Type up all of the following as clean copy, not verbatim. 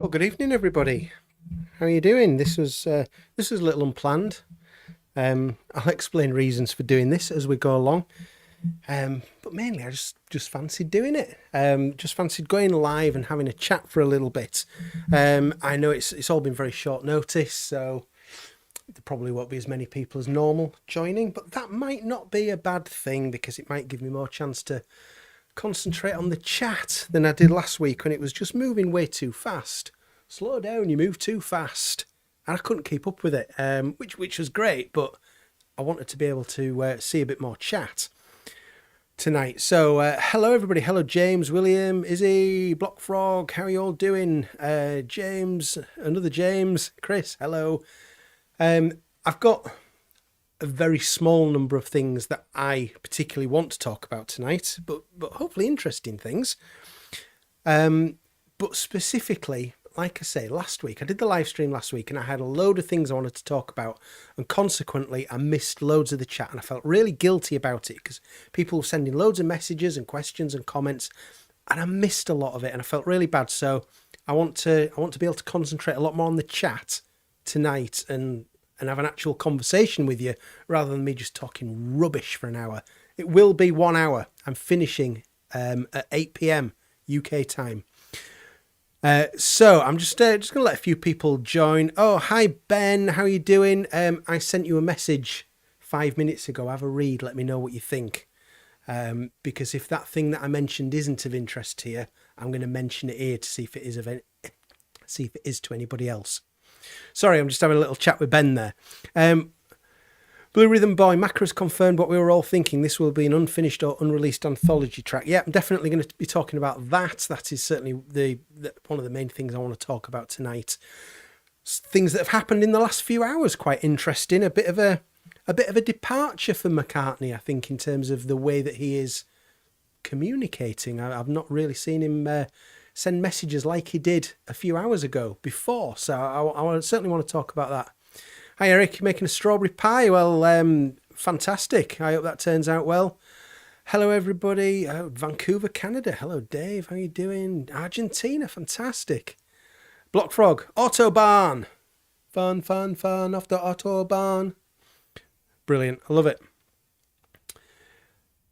Well, good evening, everybody. How are you doing? This was a little unplanned. I'll explain reasons for doing this as we go along. But mainly, I just fancied doing it. Just fancied going live and having a chat for a little bit. I know it's all been very short notice, so there probably won't be as many people as normal joining. But that might not be a bad thing because it might give me more chance to concentrate on the chat than I did last week when it was just moving way too fast. Slow down, you move too fast. And I couldn't keep up with it, which was great, but I wanted to be able to see a bit more chat tonight. So hello everybody, hello James, William, Izzy, Blockfrog, how are you all doing? James, another James, Chris, hello. I've got a very small number of things that I particularly want to talk about tonight, but hopefully interesting things. But specifically, like I say, last week, I did the live stream last week and I had a load of things I wanted to talk about, and consequently I missed loads of the chat and I felt really guilty about it because people were sending loads of messages and questions and comments and I missed a lot of it and I felt really bad. So I want to be able to concentrate a lot more on the chat tonight and have an actual conversation with you rather than me just talking rubbish for an hour. It will be 1 hour. I'm finishing at 8 p.m. UK time. So I'm just going to let a few people join. Oh, hi, Ben. How are you doing? I sent you a message 5 minutes ago. Have a read. Let me know what you think. Because if that thing that I mentioned isn't of interest to you, I'm going to mention it here to see if it is to anybody else. Sorry, I'm just having a little chat with Ben there. Blue Rhythm Boy, Macra's confirmed what we were all thinking. This will be an unfinished or unreleased anthology track. Yeah, I'm definitely going to be talking about that. That is certainly one of the main things I want to talk about tonight. Things that have happened in the last few hours, quite interesting. A bit of a departure for McCartney, I think, in terms of the way that he is communicating. I've not really seen him send messages like he did a few hours ago before. So I certainly want to talk about that. Hi, Eric, you're making a strawberry pie. Well, fantastic. I hope that turns out well. Hello, everybody. Vancouver, Canada. Hello, Dave. How you doing? Argentina, fantastic. Blockfrog, Autobahn. Fun off the Autobahn. Brilliant. I love it.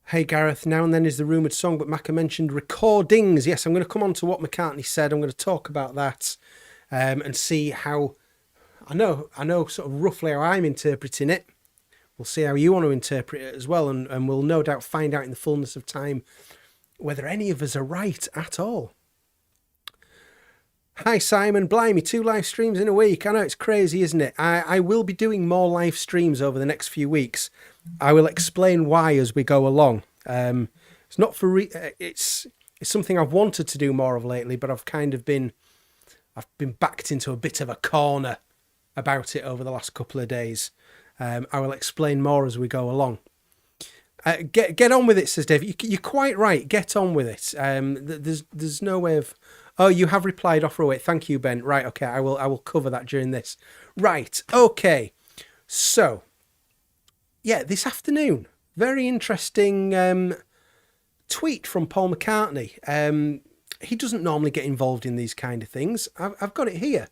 Hey Gareth, now and then is the rumoured song, but Macca mentioned recordings. Yes, I'm going to come on to what McCartney said. I'm going to talk about that and see how... I know sort of roughly how I'm interpreting it. We'll see how you want to interpret it as well, and we'll no doubt find out in the fullness of time whether any of us are right at all. Hi Simon, blimey, 2 live streams in a week. I know it's crazy, isn't it? I will be doing more live streams over the next few weeks. I will explain why as we go along. It's not for it's something I've wanted to do more of lately, but I've been backed into a bit of a corner about it over the last couple of days. I will explain more as we go along. Get on with it, says Dave. You're quite right. Get on with it. There's no way of... Oh, you have replied, offer away. Thank you, Ben. Right, okay, I will cover that during this. Right, okay. So, yeah, this afternoon, very interesting tweet from Paul McCartney. He doesn't normally get involved in these kind of things. I've got it here.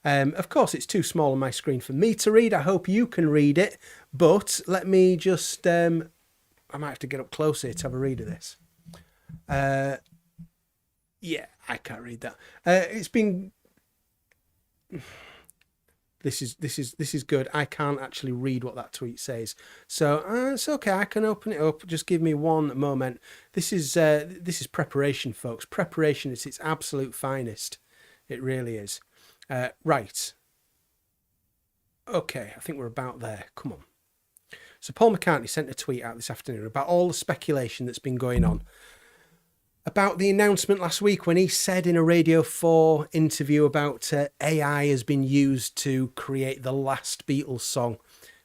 Of course, it's too small on my screen for me to read. I hope you can read it. But let me just... I might have to get up closer to have a read of this. Yeah, I can't read that. It's been... This is good. I can't actually read what that tweet says. So it's okay. I can open it up. Just give me one moment. This is preparation, folks. Preparation is its absolute finest. It really is. Right. Okay, I think we're about there. Come on. So Paul McCartney sent a tweet out this afternoon about all the speculation that's been going on about the announcement last week when he said in a Radio 4 interview about AI has been used to create the last Beatles song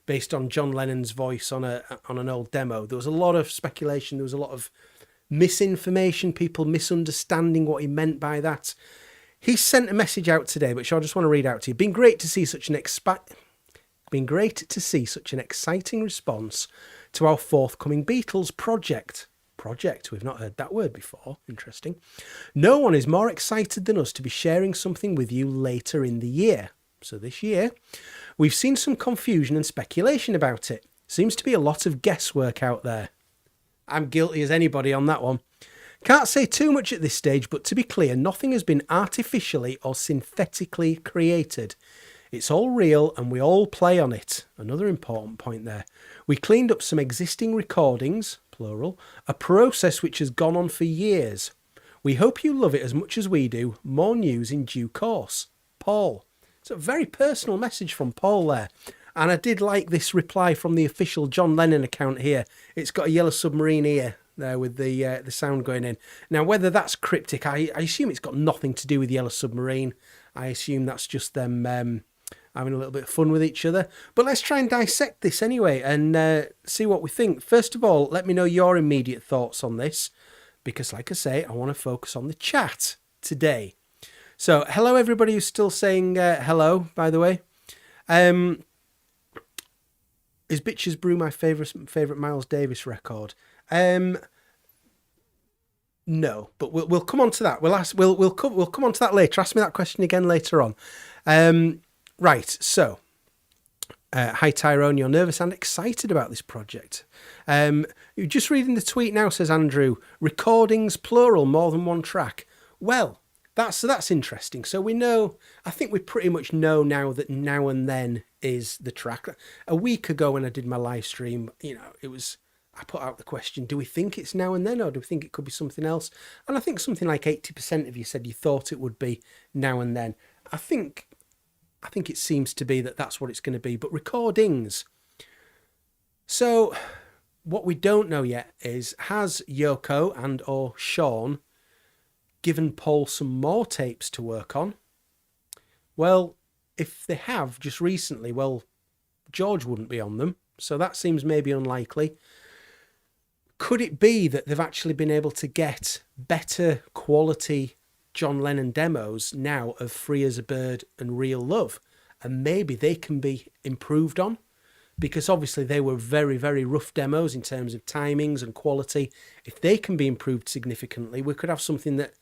based on John Lennon's voice on an old demo. There was a lot of speculation. There was a lot of misinformation, people misunderstanding what he meant by that. He sent a message out today, which I just want to read out to you. Been great to see such an exciting response to our forthcoming Beatles project. project. We've not heard that word before. Interesting. No one is more excited than us to be sharing something with you later in the year. So this year, we've seen some confusion and speculation about it. Seems to be a lot of guesswork out there. I'm guilty as anybody on that one. Can't say too much at this stage, but to be clear, nothing has been artificially or synthetically created. It's all real and we all play on it. Another important point there. We cleaned up some existing recordings, plural, a process which has gone on for years. We hope you love it as much as we do. More news in due course. Paul. It's a very personal message from Paul there. And I did like this reply from the official John Lennon account here. It's got a yellow submarine ear there with the sound going in. Now, whether that's cryptic, I assume it's got nothing to do with Yellow Submarine. I assume that's just them having a little bit of fun with each other. But let's try and dissect this anyway and see what we think. First of all, let me know your immediate thoughts on this, because like I say, I want to focus on the chat today. So, hello everybody who's still saying hello, by the way. Is Bitches Brew my favourite Miles Davis record? No, but we'll come on to that. We'll come on to that later. Ask me that question again later on. Right. So, hi Tyrone. You're nervous and excited about this project. You're just reading the tweet now. Says Andrew. Recordings plural, more than one track. Well, that's interesting. So we know. I think we pretty much know now that Now and Then is the track. A week ago when I did my live stream, I put out the question, do we think it's Now and Then or do we think it could be something else? And I think something like 80% of you said you thought it would be Now and Then. I think it seems to be that that's what it's going to be. But recordings. So what we don't know yet is, has Yoko and or Sean given Paul some more tapes to work on? Well, if they have just recently, well, George wouldn't be on them. So that seems maybe unlikely. Could it be that they've actually been able to get better quality John Lennon demos now of Free as a Bird and Real Love? And maybe they can be improved on? Because obviously they were very, very rough demos in terms of timings and quality. If they can be improved significantly, we could have something that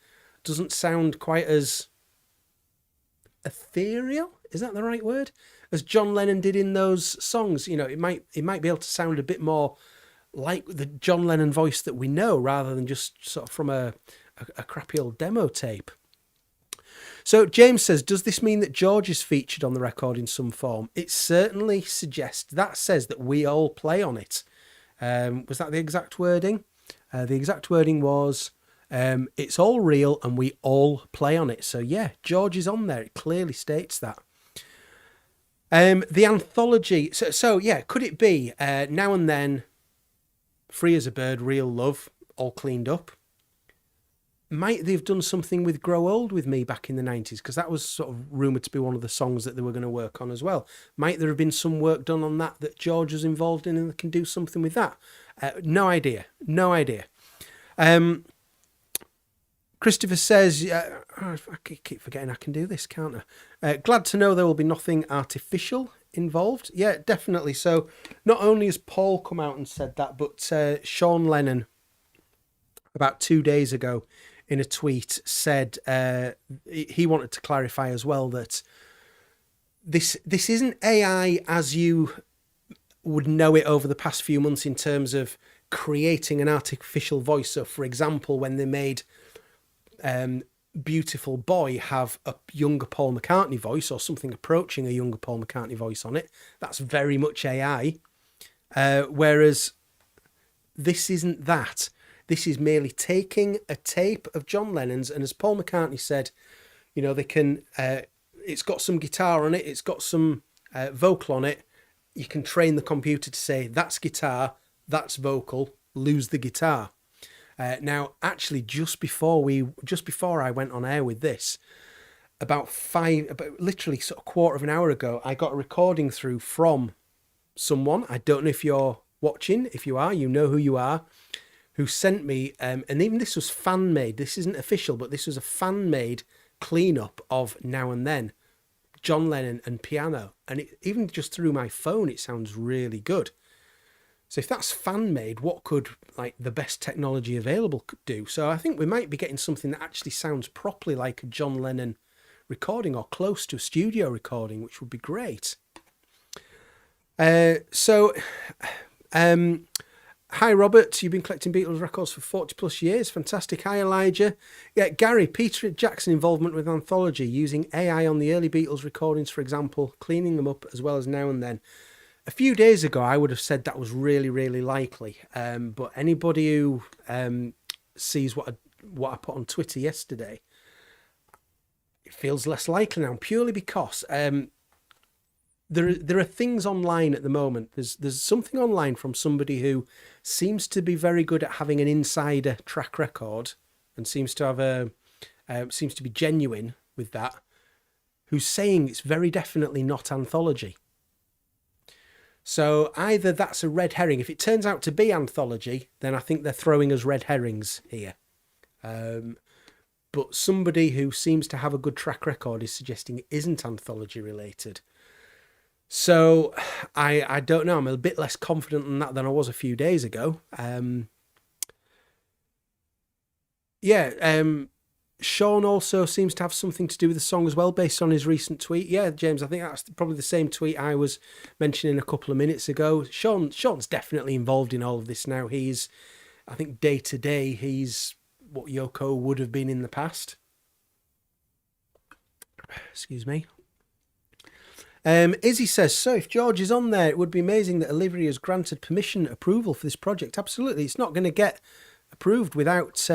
doesn't sound quite as ethereal. Is that the right word? As John Lennon did in those songs. It might be able to sound a bit more like the John Lennon voice that we know, rather than just sort of from a crappy old demo tape. So James says, does this mean that George is featured on the record in some form? It certainly suggests, that says that we all play on it. Was that the exact wording? The exact wording was, it's all real and we all play on it. So yeah, George is on there. It clearly states that. The anthology. So yeah, could it be Now and Then, Free as a Bird, Real Love, all cleaned up? Might they have done something with Grow Old With Me back in the 90s? Because that was sort of rumoured to be one of the songs that they were going to work on as well. Might there have been some work done on that George was involved in and they can do something with that? No idea. Christopher says, I keep forgetting I can do this, can't I? Glad to know there will be nothing artificial involved. Yeah, definitely. So not only has Paul come out and said that, but Sean Lennon, about 2 days ago, in a tweet said he wanted to clarify as well that this isn't AI as you would know it over the past few months in terms of creating an artificial voice. So, for example, when they made Beautiful Boy have a younger Paul McCartney voice or something approaching a younger Paul McCartney voice on it, that's very much AI. Whereas this isn't that. This is merely taking a tape of John Lennon's, and as Paul McCartney said, they can. It's got some guitar on it. It's got some vocal on it. You can train the computer to say that's guitar, that's vocal. Lose the guitar. Now, actually, just before I went on air with this, about literally sort of quarter of an hour ago, I got a recording through from someone. I don't know if you're watching. If you are, you know who you are. Who sent me, and even this was fan-made, this isn't official, but this was a fan-made clean-up of Now and Then, John Lennon and piano. And even just through my phone, it sounds really good. So if that's fan made, what could like the best technology available could do? So I think we might be getting something that actually sounds properly like a John Lennon recording or close to a studio recording, which would be great. So hi, Robert. You've been collecting Beatles records for 40 plus years. Fantastic. Hi, Elijah. Yeah, Gary, Peter Jackson involvement with anthology, using AI on the early Beatles recordings, for example, cleaning them up as well as now and then. A few days ago, I would have said that was really, really likely. But anybody who sees what I put on Twitter yesterday, it feels less likely now, purely because there are things online at the moment. There's something online from somebody who seems to be very good at having an insider track record and seems to be genuine with that, who's saying it's very definitely not anthology. So either that's a red herring. If it turns out to be anthology, then I think they're throwing us red herrings here. But somebody who seems to have a good track record is suggesting it isn't anthology related. So I don't know. I'm a bit less confident in that than I was a few days ago. Sean also seems to have something to do with the song as well, based on his recent tweet. Yeah, James, I think that's probably the same tweet I was mentioning a couple of minutes ago. Sean's definitely involved in all of this now. I think day to day, he's what Yoko would have been in the past. Excuse me. Izzy says, so if George is on there, it would be amazing that Olivia has granted approval for this project. Absolutely. It's not going to get approved without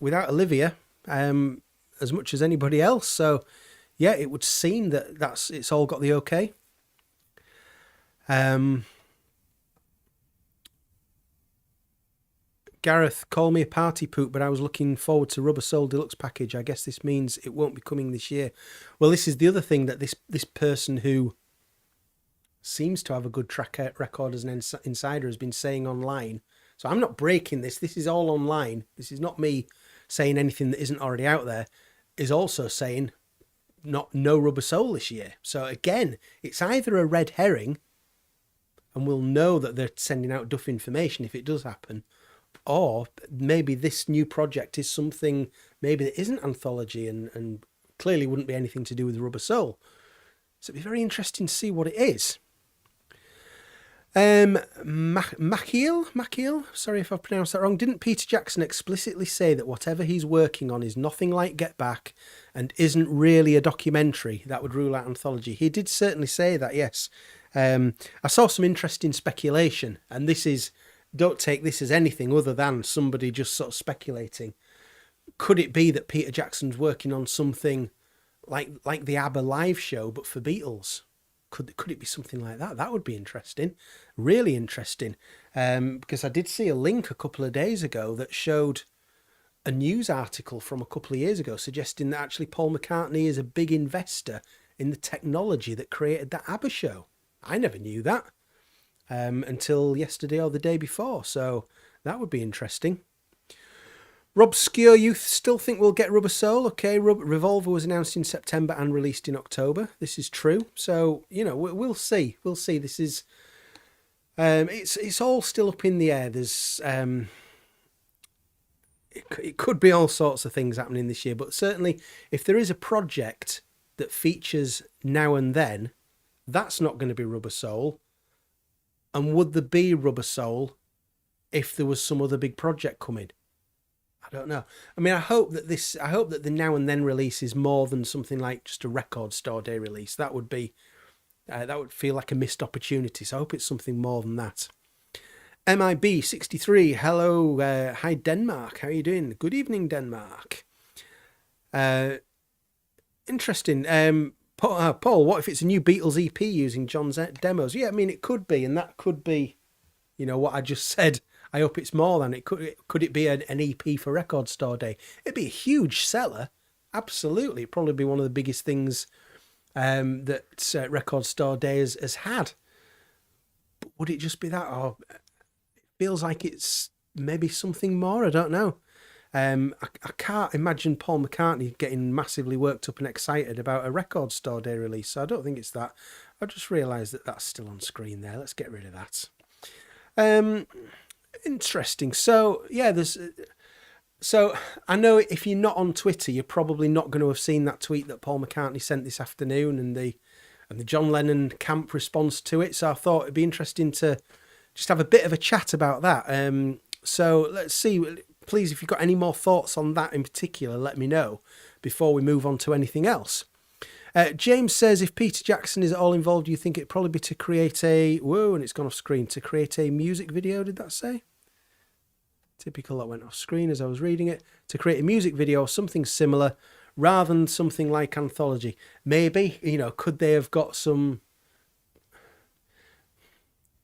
Olivia, as much as anybody else. So yeah, it would seem that it's all got the okay. Gareth, call me a party poop, but I was looking forward to Rubber Soul Deluxe package. I guess this means it won't be coming this year. Well, this is the other thing that this person who seems to have a good track record as an insider has been saying online. So I'm not breaking this. This is all online. This is not me saying anything that isn't already out there. Is also saying no Rubber Soul this year. So again, it's either a red herring, and we'll know that they're sending out duff information if it does happen, or maybe this new project is something maybe that isn't anthology and clearly wouldn't be anything to do with Rubber Soul. So it'd be very interesting to see what it is. Machiel, sorry if I've pronounced that wrong. Didn't Peter Jackson explicitly say that whatever he's working on is nothing like Get Back and isn't really a documentary that would rule out anthology? He did certainly say that, yes. I saw some interesting speculation, and don't take this as anything other than somebody just sort of speculating. Could it be that Peter Jackson's working on something like the ABBA live show, but for Beatles? Could it be something like that? That would be interesting, really interesting. Because I did see a link a couple of days ago that showed a news article from a couple of years ago suggesting that actually Paul McCartney is a big investor in the technology that created that ABBA show. I never knew that until yesterday or the day before. So that would be interesting. Rob Skewer, you still think we'll get Rubber Soul? Okay, Revolver was announced in September and released in October. This is true. So, we'll see. We'll see. This is... it's all still up in the air. There's... It could be all sorts of things happening this year, but certainly if there is a project that features Now and Then, that's not going to be Rubber Soul. And would there be Rubber Soul if there was some other big project coming? I don't know. I mean, I hope that the Now and Then release is more than something like just a record store day release. That would feel like a missed opportunity. So I hope it's something more than that. MIB63, hello, hi Denmark. How are you doing? Good evening, Denmark. Interesting. Paul, what if it's a new Beatles EP using John's demos? Yeah, I mean, it could be, and that could be, what I just said. I hope it's more than it could it be an EP for Record Store Day? It'd be a huge seller. Absolutely. It'd probably be one of the biggest things that Record Store Day has had. But would it just be that? Or it feels like it's maybe something more. I don't know. I can't imagine Paul McCartney getting massively worked up and excited about a Record Store Day release. So I don't think it's that. I just realised that that's still on screen there. Let's get rid of that. Um, Interesting. So yeah, there's. So I know if you're not on Twitter, you're probably not going to have seen that tweet that Paul McCartney sent this afternoon and the John Lennon camp response to it. So I thought it'd be interesting to just have a bit of a chat about that. So let's see. Please, if you've got any more thoughts on that in particular, let me know before we move on to anything else. James says, if Peter Jackson is at all involved, do you think it'd probably be to create a... Whoa, and it's gone off screen. To create a music video, did that say? Typical, that went off screen as I was reading it. To create a music video or something similar, rather than something like Anthology. Maybe, could they have got some...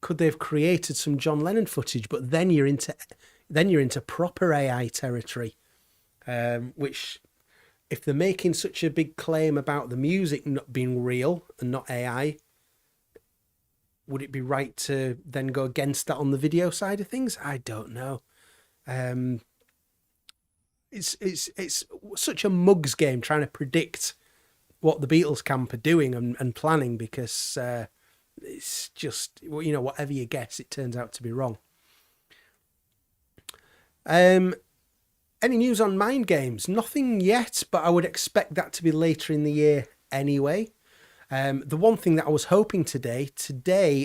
Could they have created some John Lennon footage? But then you're into proper AI territory, which... If they're making such a big claim about the music not being real and not AI, would it be right to then go against that on the video side of things? I don't know. It's such a mug's game trying to predict what the Beatles camp are doing and planning, because it's just, whatever you guess, it turns out to be wrong. Any news on Mind Games? Nothing yet, but I would expect that to be later in the year anyway. The one thing that I was hoping today,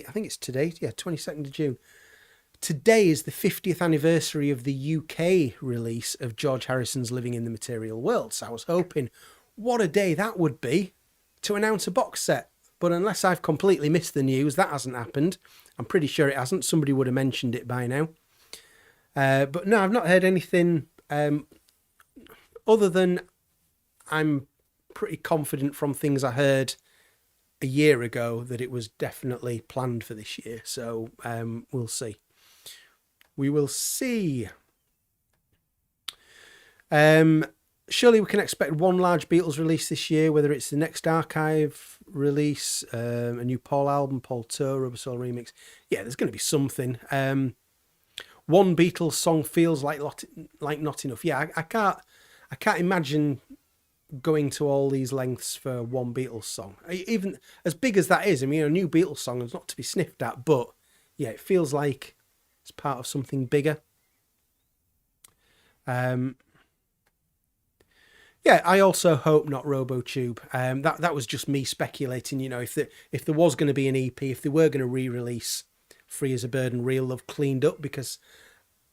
I think it's today, 22nd of June. Today is the 50th anniversary of the UK release of George Harrison's Living in the Material World. So I was hoping, what a day that would be to announce a box set. But unless I've completely missed the news, that hasn't happened. I'm pretty sure it hasn't. Somebody would have mentioned it by now. But no, I've not heard anything... other than I'm pretty confident from things I heard a year ago that it was definitely planned for this year. So we'll see. We will see. Surely we can expect one large Beatles release this year, whether it's the next archive release, a new Paul album, Paul Tour, Rubber Soul remix. Yeah, there's going to be something. One Beatles song feels like not enough. Yeah, I can't imagine going to all these lengths for one Beatles song. Even as big as that is, I mean, a new Beatles song is not to be sniffed at, but yeah, it feels like it's part of something bigger. Yeah, I also hope not RoboTube. That was just me speculating. If there was going to be an EP, if they were going to re-release Free as a Bird and Real Love cleaned up, because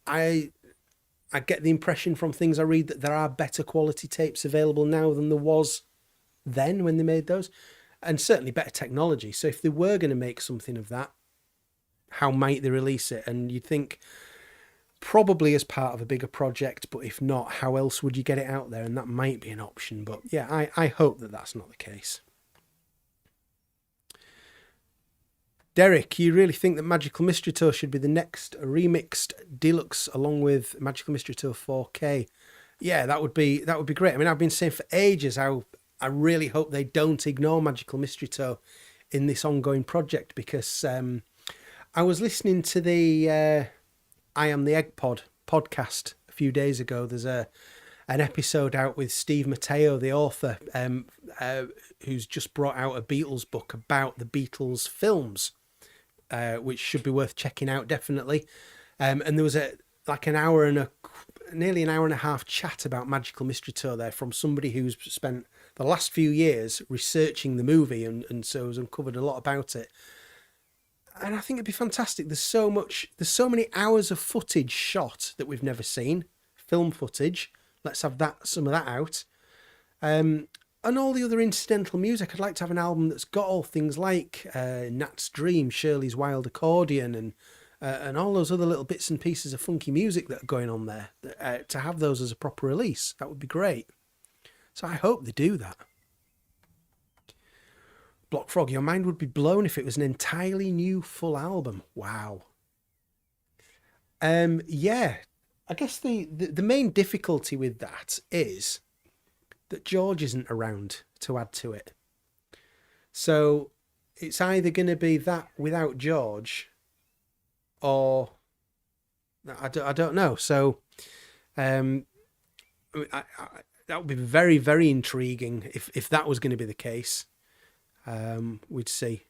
I get the impression from things I read that there are better quality tapes available now than there was then when they made those, and certainly better technology. So if they were going to make something of that, how might they release it? And you'd think probably as part of a bigger project, but if not, how else would you get it out there? And that might be an option. But yeah, I hope that that's not the case. Derek, you really think that Magical Mystery Tour should be the next remixed deluxe along with Magical Mystery Tour 4K? Yeah, that would be great. I mean, I've been saying for ages how I really hope they don't ignore Magical Mystery Tour in this ongoing project, because I was listening to the I Am the Egg podcast a few days ago. There's an episode out with Steve Matteo, the author, who's just brought out a Beatles book about the Beatles films. Which should be worth checking out, definitely. And there was nearly an hour and a half chat about Magical Mystery Tour there from somebody who's spent the last few years researching the movie and so has uncovered a lot about it. And I think it'd be fantastic. There's so many hours of footage shot that we've never seen, film footage. Let's have some of that out. And all the other incidental music. I'd like to have an album that's got all things like Nat's Dream, Shirley's Wild Accordion, and all those other little bits and pieces of funky music that are going on there. To have those as a proper release, that would be great. So I hope they do that. Blockfrog, your mind would be blown if it was an entirely new full album. Wow. Yeah, I guess the main difficulty with that is that George isn't around to add to it. So it's either going to be that without George, or I don't know. So that would be very, very intriguing if that was going to be the case. We'd see.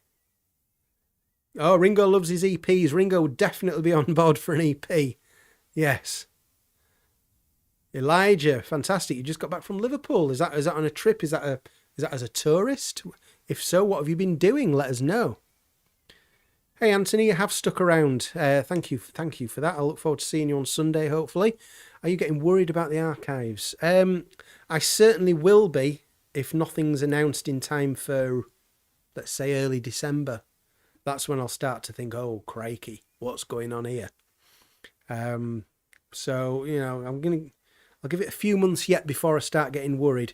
Oh, Ringo loves his EPs. Ringo would definitely be on board for an EP. Yes. Elijah, fantastic. You just got back from Liverpool. Is that on a trip? Is that as a tourist? If so, what have you been doing? Let us know. Hey Anthony, you have stuck around. Thank you for that. I look forward to seeing you on Sunday, hopefully. Are you getting worried about the archives? I certainly will be if nothing's announced in time for, let's say, early December. That's when I'll start to think, oh, crikey, what's going on here? So, I'll give it a few months yet before I start getting worried.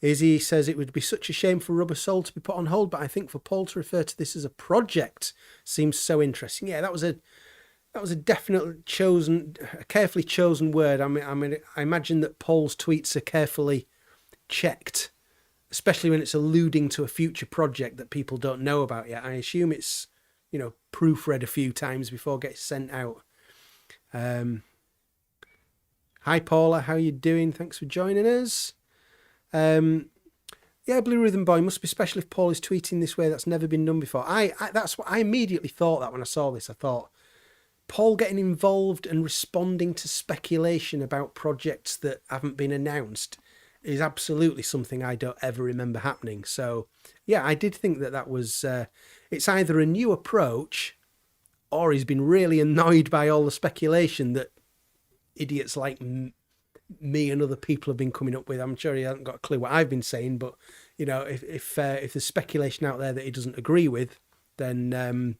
Izzy says it would be such a shame for Rubber Soul to be put on hold, but I think for Paul to refer to this as a project seems so interesting. Yeah, that was a carefully chosen word. I mean, I imagine that Paul's tweets are carefully checked, especially when it's alluding to a future project that people don't know about yet. I assume it's, proofread a few times before it gets sent out. Hi Paula, how you doing? Thanks for joining us. Yeah, Blue Rhythm Boy, must be special if Paul is tweeting this way. That's never been done before. That's what I immediately thought. That when I saw this, I thought Paul getting involved and responding to speculation about projects that haven't been announced is absolutely something I don't ever remember happening. So yeah, I did think that was it's either a new approach or he's been really annoyed by all the speculation that idiots like me and other people have been coming up with. I'm sure he hasn't got a clue what I've been saying, but if there's speculation out there that he doesn't agree with, then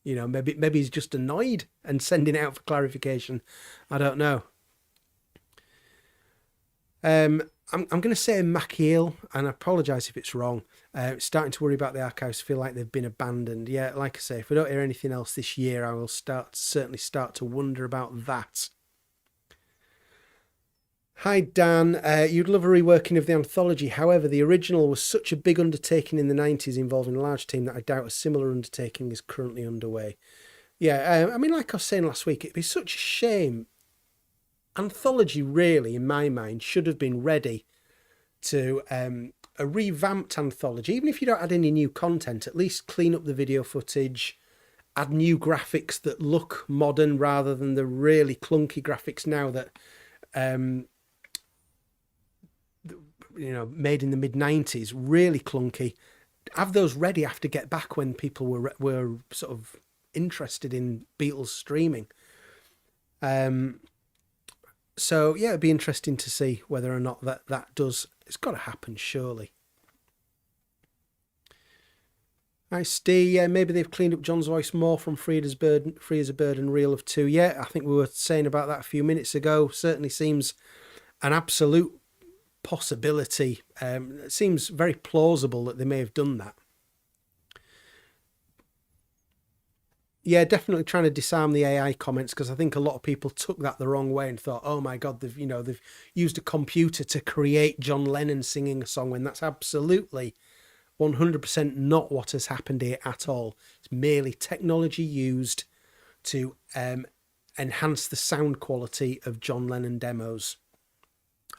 maybe he's just annoyed and sending it out for clarification. I don't know. I'm going to say Machiel, and I apologise if it's wrong. Starting to worry about the archives, feel like they've been abandoned. Yeah, like I say, if we don't hear anything else this year, I will certainly start to wonder about that. Hi Dan, you'd love a reworking of the anthology. However, the original was such a big undertaking in the 90s involving a large team that I doubt a similar undertaking is currently underway. Yeah, I mean, like I was saying last week, it'd be such a shame. Anthology really, in my mind, should have been ready to a revamped anthology. Even if you don't add any new content, at least clean up the video footage, add new graphics that look modern rather than the really clunky graphics now that made in the mid-90s, really clunky. Have those ready after Get Back when people were sort of interested in Beatles streaming. So yeah, it'd be interesting to see whether or not that does. It's got to happen, surely. I see. Maybe they've cleaned up John's voice more from Free as a Bird and Reel of Two. Yeah, I think we were saying about that a few minutes ago. Certainly seems an absolute possibility. It seems very plausible that they may have done that. Yeah, definitely trying to disarm the AI comments, because I think a lot of people took that the wrong way and thought, oh my God, they've used a computer to create John Lennon singing a song, when that's absolutely 100% not what has happened here at all. It's merely technology used to enhance the sound quality of John Lennon demos.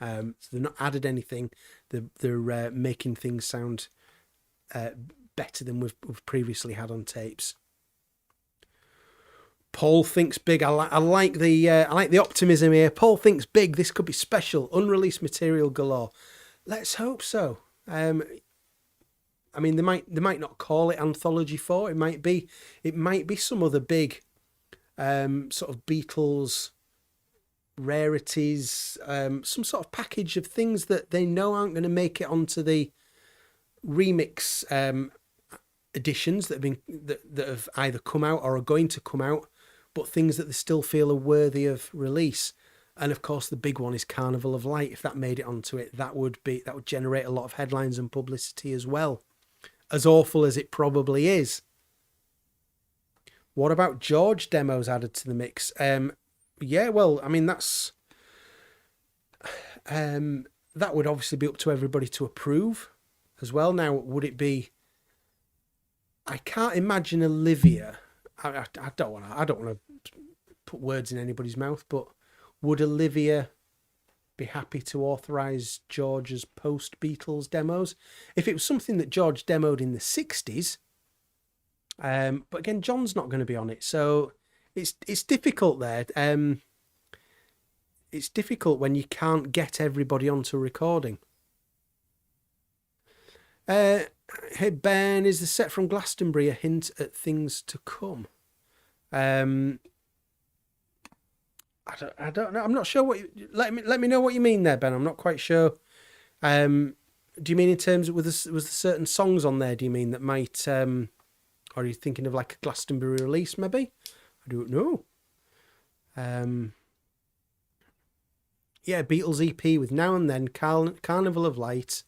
So they've not added anything. They're making things sound better than we've previously had on tapes. Paul thinks big. I like the optimism here. Paul thinks big. This could be special. Unreleased material galore. Let's hope so. I mean, they might not call it Anthology 4. It might be some other big sort of Beatles rarities, some sort of package of things that they know aren't going to make it onto the remix editions that have either come out or are going to come out, but things that they still feel are worthy of release. And of course, the big one is Carnival of Light. If that made it onto it, that would generate a lot of headlines and publicity as well. As awful as it probably is. What about George demos added to the mix? Yeah, well, I mean, that would obviously be up to everybody to approve as well. Now, would it be? I can't imagine Olivia. I don't want to put words in anybody's mouth, but would Olivia be happy to authorise George's post-Beatles demos. If it was something that George demoed in the 60s, but again, John's not going to be on it, so it's difficult there. It's difficult when you can't get everybody onto a recording. Hey Ben, is the set from Glastonbury a hint at things to come? I don't know. I'm not sure what. Let me know what you mean there, Ben. I'm not quite sure. Do you mean in terms of was there certain songs on there? Do you mean that might? Or are you thinking of like a Glastonbury release? Maybe. I don't know. Yeah, Beatles EP with Now and Then, Carnival of Light,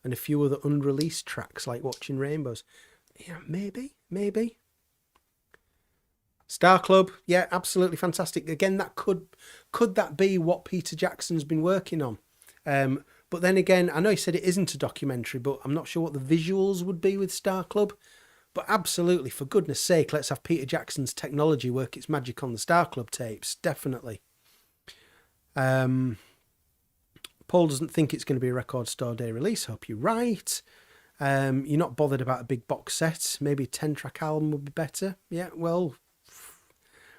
and a few other unreleased tracks like Watching Rainbows. Yeah, maybe. Star Club, yeah, absolutely fantastic. Again, that could that be what Peter Jackson's been working on? But then again, I know he said it isn't a documentary, but I'm not sure what the visuals would be with Star Club. But absolutely, for goodness sake, let's have Peter Jackson's technology work its magic on the Star Club tapes, definitely. Paul doesn't think it's going to be a Record Store Day release. Hope you're right. You're not bothered about a big box set. Maybe a 10-track album would be better. Yeah, well,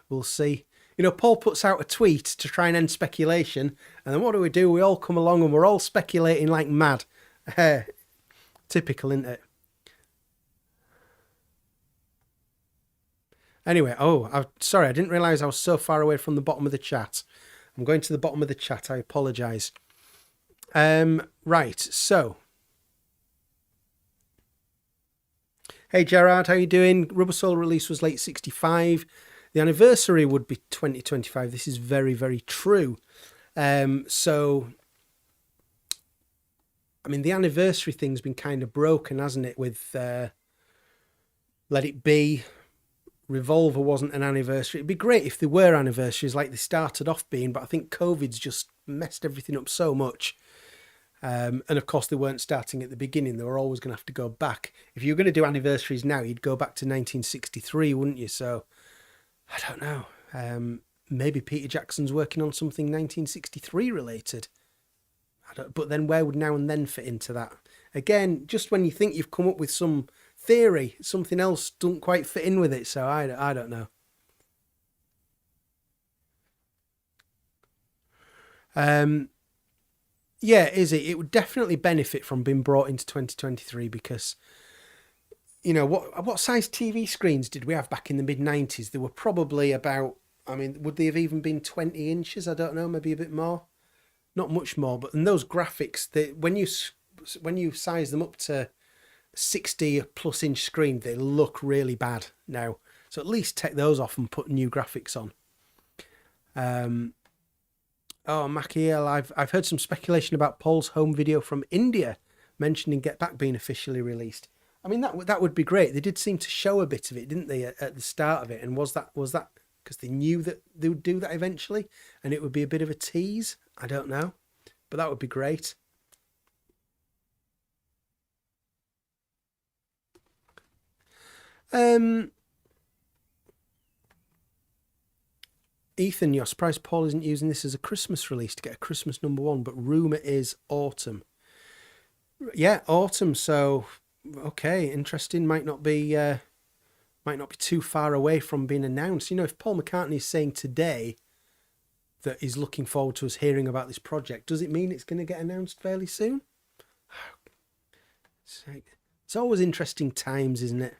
we'll see. You know, Paul puts out a tweet to try and end speculation, and then what do? We all come along and we're all speculating like mad. Typical, isn't it? Anyway, sorry, I didn't realise I was so far away from the bottom of the chat. I'm going to the bottom of the chat. I apologise. Right, so. Hey, Gerard, how you doing? Rubber Soul release was late 65. The anniversary would be 2025. This is very, very true. So, I mean, the anniversary thing's been kind of broken, hasn't it, with Let It Be. Revolver wasn't an anniversary. It'd be great if there were anniversaries like they started off being, but I think COVID's just messed everything up so much. And of course, they weren't starting at the beginning. They were always going to have to go back. If you were going to do anniversaries now, you'd go back to 1963, wouldn't you? So, I don't know. Maybe Peter Jackson's working on something 1963 related. But then where would Now and Then fit into that? Again, just when you think you've come up with some theory, something else doesn't quite fit in with it. So I don't know. Yeah, is it? It would definitely benefit from being brought into 2023 because, you know, what size TV screens did we have back in the mid-90s? They were probably about, I mean, would they have even been 20 inches? I don't know, maybe a bit more. Not much more, but in those graphics, when you size them up to 60 plus inch screen, they look really bad now. So at least take those off and put new graphics on. Machiel, I've heard some speculation about Paul's home video from India mentioning Get Back being officially released. I mean, that would be great. They did seem to show a bit of it, didn't they, at the start of it? And was that because they knew that they would do that eventually, and it would be a bit of a tease? I don't know, but that would be great. Ethan, you're surprised Paul isn't using this as a Christmas release to get a Christmas #1, but rumour is autumn. Yeah, autumn. So, okay, interesting. Might not be too far away from being announced. You know, if Paul McCartney is saying today that he's looking forward to us hearing about this project, does it mean it's going to get announced fairly soon? It's always interesting times, isn't it?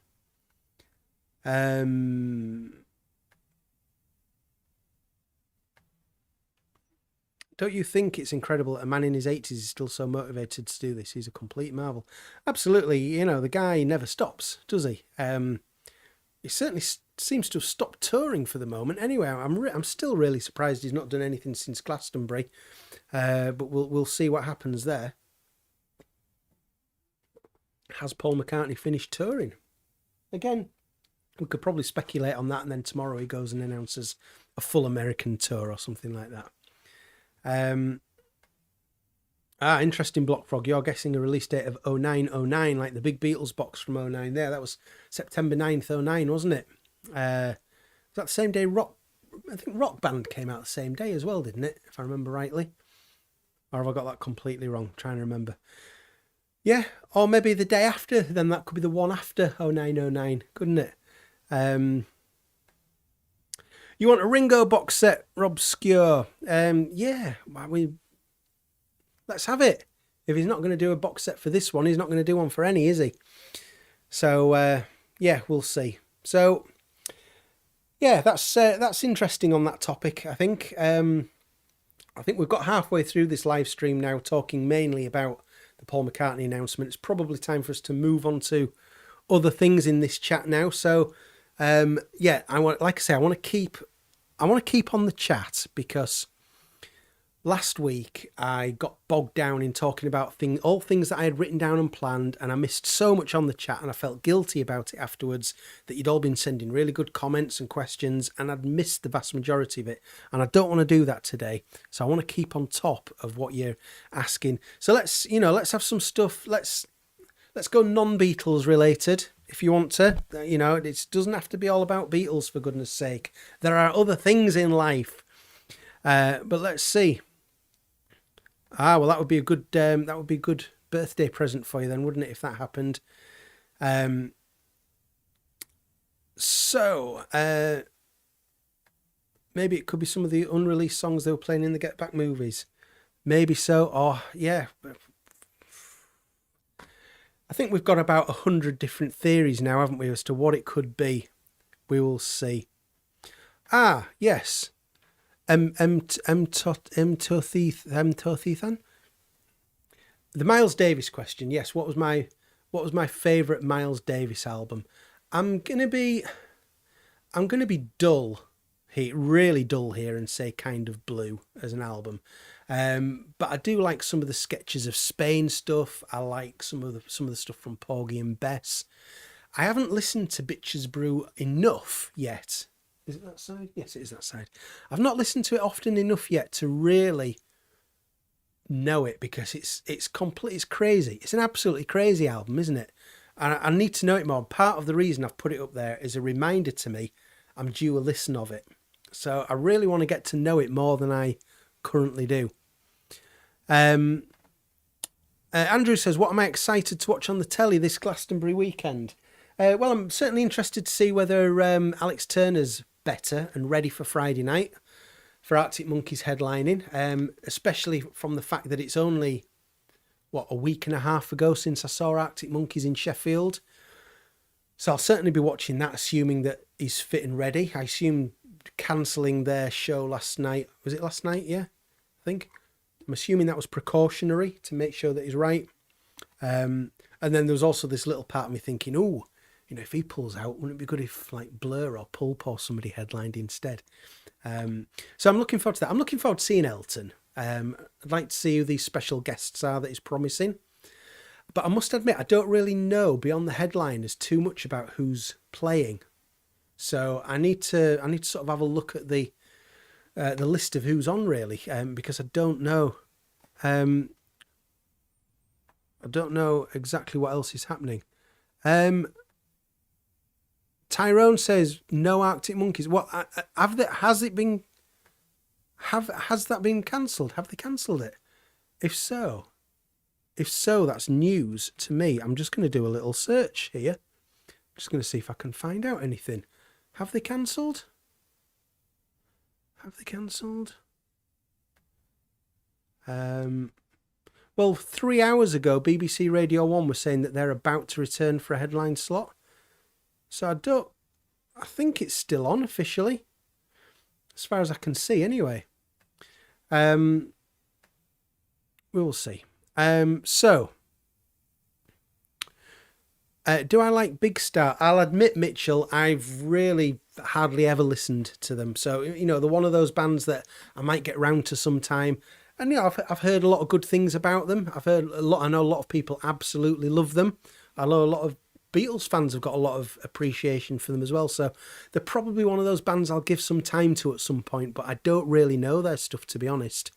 Don't you think it's incredible that a man in his 80s is still so motivated to do this? He's a complete marvel. Absolutely. You know, the guy never stops, does he? He certainly seems to have stopped touring for the moment. Anyway, I'm still really surprised he's not done anything since Glastonbury. But we'll see what happens there. Has Paul McCartney finished touring? Again, we could probably speculate on that, and then tomorrow he goes and announces a full American tour or something like that. Interesting, Blockfrog. You're guessing a release date of 0909, like the big Beatles box from 09 there. That was September 9th, 09, wasn't it? Was that the same day I think Rock Band came out the same day as well, didn't it? If I remember rightly. Or have I got that completely wrong? I'm trying to remember. Yeah, or maybe the day after, then that could be the one after 0909, couldn't it? You want a Ringo box set, Rob Skewer? Yeah, let's have it. If he's not going to do a box set for this one, he's not going to do one for any, is he? So, yeah, we'll see. So, yeah, that's interesting on that topic, I think. I think we've got halfway through this live stream now, talking mainly about the Paul McCartney announcement. It's probably time for us to move on to other things in this chat now. So, yeah, I want to keep on the chat, because last week I got bogged down in talking about all things that I had written down and planned, and I missed so much on the chat, and I felt guilty about it afterwards, that you'd all been sending really good comments and questions, and I'd missed the vast majority of it, and I don't want to do that today. So I want to keep on top of what you're asking. So let's have some stuff. Let's go non-Beatles related, if you want to. It doesn't have to be all about Beatles, for goodness sake. There are other things in life. But let's see. Well, that would be a good birthday present for you then, wouldn't it, if that happened? So maybe it could be some of the unreleased songs they were playing in the Get Back movies. Maybe so. Or yeah, I think we've got about 100 different theories now, haven't we, as to what it could be. We will see. Yes. Tothethan? The Miles Davis question. Yes, what was my favourite Miles Davis album? I'm gonna be dull here, really dull here, and say Kind of Blue as an album. But I do like some of the Sketches of Spain stuff. I like some of the stuff from Porgy and Bess. I haven't listened to Bitches Brew enough yet. Is it that side? Yes, it is that side. I've not listened to it often enough yet to really know it, because it's crazy. It's an absolutely crazy album, isn't it? And I need to know it more. Part of the reason I've put it up there is a reminder to me I'm due a listen of it. So I really want to get to know it more than I currently do. Andrew says, what am I excited to watch on the telly this Glastonbury weekend? Well, I'm certainly interested to see whether Alex Turner's better and ready for Friday night for Arctic Monkeys headlining, especially from the fact that it's only, a week and a half ago since I saw Arctic Monkeys in Sheffield. So I'll certainly be watching that, assuming that he's fit and ready. I assume cancelling their show last night. Was it last night? Yeah, I think. I'm assuming that was precautionary to make sure that he's right. And then there was also this little part of me thinking, if he pulls out, wouldn't it be good if like Blur or Pulp or somebody headlined instead? So I'm looking forward to that. I'm looking forward to seeing Elton. I'd like to see who these special guests are that he's promising. But I must admit, I don't really know beyond the headliners too much about who's playing. So I need to sort of have a look at the list of who's on, really, because I don't know. I don't know exactly what else is happening. Tyrone says no Arctic Monkeys. What has that been cancelled? Have they cancelled it? If so, that's news to me. I'm just going to do a little search here. I'm just going to see if I can find out anything. Have they cancelled? Well, 3 hours ago, BBC Radio 1 was saying that they're about to return for a headline slot. So I think it's still on officially, as far as I can see anyway. We will see. Do I like Big Star? I'll admit, Mitchell, I've really hardly ever listened to them. So, they're one of those bands that I might get round to sometime. And, I've heard a lot of good things about them. I know a lot of people absolutely love them. I know a lot of Beatles fans have got a lot of appreciation for them as well. So they're probably one of those bands I'll give some time to at some point, but I don't really know their stuff, to be honest.